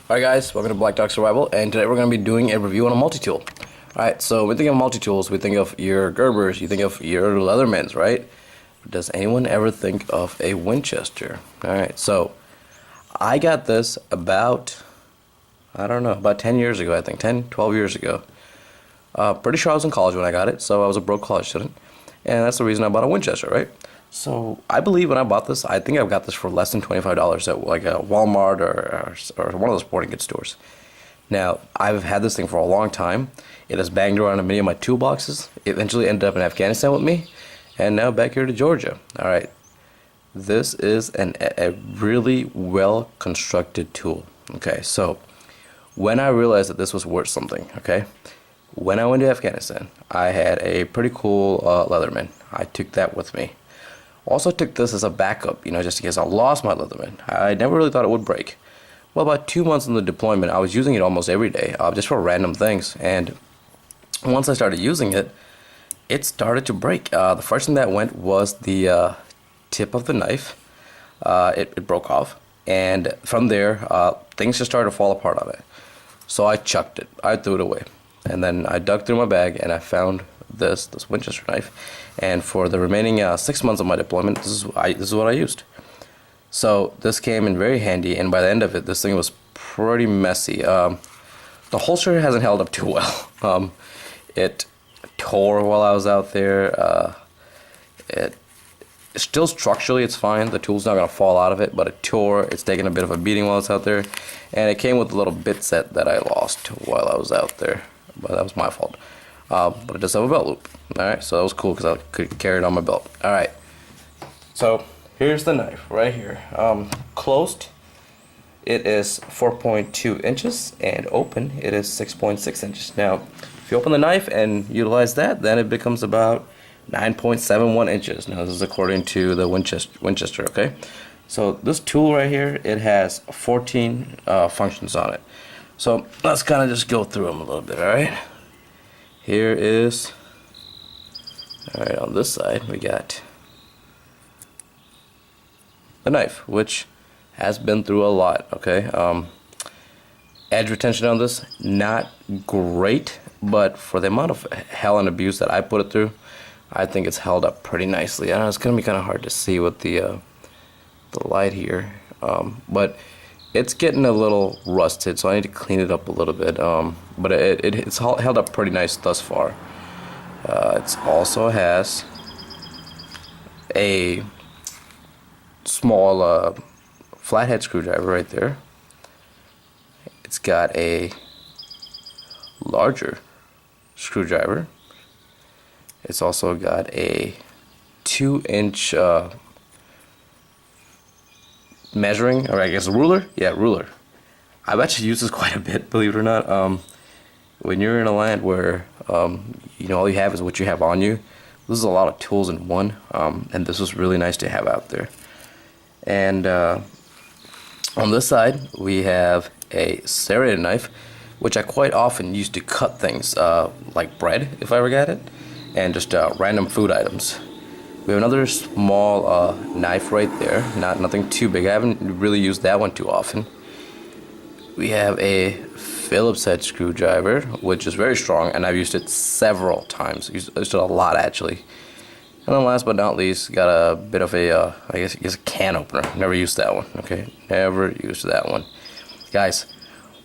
Alright guys, welcome to Black Dog Survival, and today we're going to be doing a review on a multi-tool. Alright, so when we think of multi-tools, we think of your Gerbers, you think of your Leathermans, right? Does anyone ever think of a Winchester? Alright, so I got this about 10 years ago, I think, 10, 12 years ago. Pretty sure I was in college when I got it, so I was a broke college student, and that's the reason I bought a Winchester, right? So I believe when I bought this, I think I got this for less than $25 at like a Walmart or one of those sporting goods stores. Now, I've had this thing for a long time. It has banged around in many of my toolboxes. It eventually ended up in Afghanistan with me, and now back here to Georgia. All right, this is a really well constructed tool. Okay, so when I realized that this was worth something, okay, when I went to Afghanistan, I had a pretty cool Leatherman. I took that with me. Also took this as a backup, just in case I lost my Leatherman. I never really thought it would break. Well, about 2 months in the deployment, I was using it almost every day, just for random things. And once I started using it, it started to break. The first thing that went was the tip of the knife. It broke off. And from there, things just started to fall apart on it. So I chucked it. I threw it away. And then I dug through my bag and I found this Winchester knife, and for the remaining 6 months of my deployment, this is what I used. So this came in very handy, and by the end of it, this thing was pretty messy. The holster hasn't held up too well. It tore while I was out there. It still structurally it's fine. The tool's not gonna fall out of it, but it tore. It's taken a bit of a beating while it's out there, and it came with a little bit set that I lost while I was out there, but that was my fault. But it does have a belt loop. Alright, so that was cool because I could carry it on my belt. Alright, so here's the knife right here. Closed, it is 4.2 inches, and open, it is 6.6 inches. Now, if you open the knife and utilize that, then it becomes about 9.71 inches. Now, this is according to the Winchester, okay? So this tool right here, it has 14 functions on it. So let's kind of just go through them a little bit, alright? Here is, alright, on this side we got the knife, which has been through a lot, okay? Edge retention on this, not great, but for the amount of hell and abuse that I put it through, I think it's held up pretty nicely. I know it's going to be kind of hard to see with the light here, but it's getting a little rusted, so I need to clean it up a little bit. But it's held up pretty nice thus far. It also has a small flathead screwdriver right there. It's got a larger screwdriver. It's also got a 2-inch measuring, or I guess a ruler? Yeah, ruler. I've actually used this quite a bit, believe it or not. When you're in a land where all you have is what you have on you, this is a lot of tools in one, and this was really nice to have out there. And on this side, we have a serrated knife, which I quite often used to cut things like bread, if I ever got it, and just random food items. We have another small knife right there, nothing too big. I haven't really used that one too often. We have a Phillips head screwdriver, which is very strong, and I've used it several times. Used it a lot, actually. And then last but not least, got a bit of a, I guess a can opener. Never used that one, okay? Never used that one. Guys,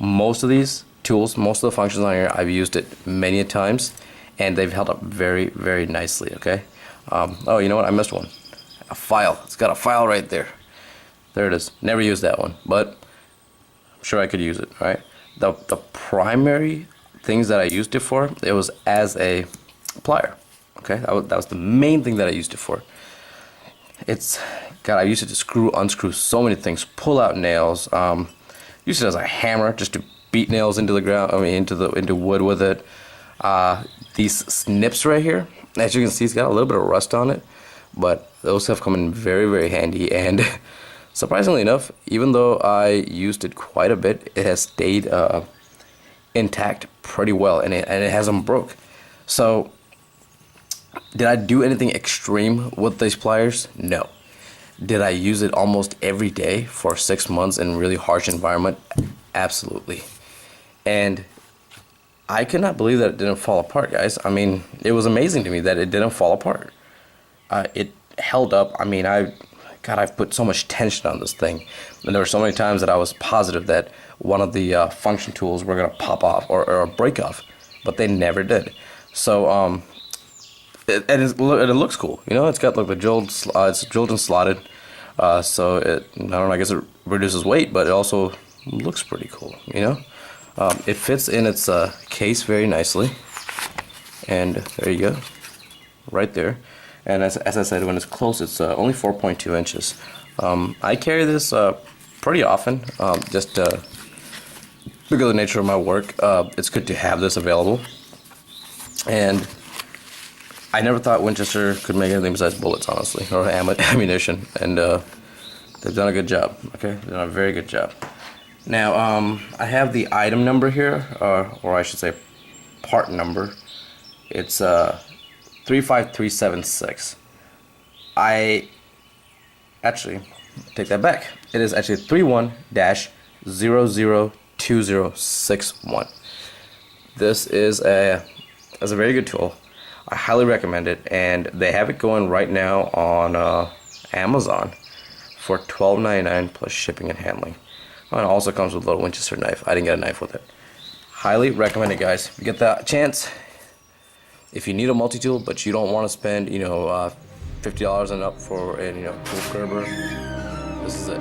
most of these tools, most of the functions on here, I've used it many times, and they've held up very, very nicely, okay? Oh, you know what? I missed one. A file. It's got a file right there. There it is. Never used that one, but I'm sure I could use it, right? The primary things that I used it for, it was as a plier, okay? That was the main thing that I used it for. I used it to unscrew so many things, pull out nails, used it as a hammer just to beat nails into the ground, into wood with it. These snips right here, as you can see, it's got a little bit of rust on it, but those have come in very, very handy, and surprisingly enough, even though I used it quite a bit, it has stayed intact pretty well, and it hasn't broke. So, did I do anything extreme with these pliers? No. Did I use it almost every day for 6 months in a really harsh environment? Absolutely. And I could not believe that it didn't fall apart, guys. I mean, it was amazing to me that it didn't fall apart. It held up. I mean, I've put so much tension on this thing, and there were so many times that I was positive that one of the function tools were gonna pop off or break off, but they never did. So, and it looks cool. You know, it's got like the it's drilled and slotted. So I don't know. I guess it reduces weight, but it also looks pretty cool. You know, it fits in its case very nicely, and there you go, right there. And as I said, when it's close, it's only 4.2 inches. I carry this pretty often, just because of the nature of my work. It's good to have this available. And I never thought Winchester could make anything besides bullets, honestly, or ammunition. And they've done a good job. Okay, they've done a very good job. Now, I have the item number here, or I should say, part number. It's 35376. I actually take that back. It is actually 31-002061. This is a very good tool. I highly recommend it, and they have it going right now on Amazon for $12.99 plus shipping and handling. Oh, and it also comes with a little Winchester knife. I didn't get a knife with it. Highly recommend it, guys. If you get that chance, if you need a multi-tool but you don't want to spend, $50 and up for a cool Gerber, this is it.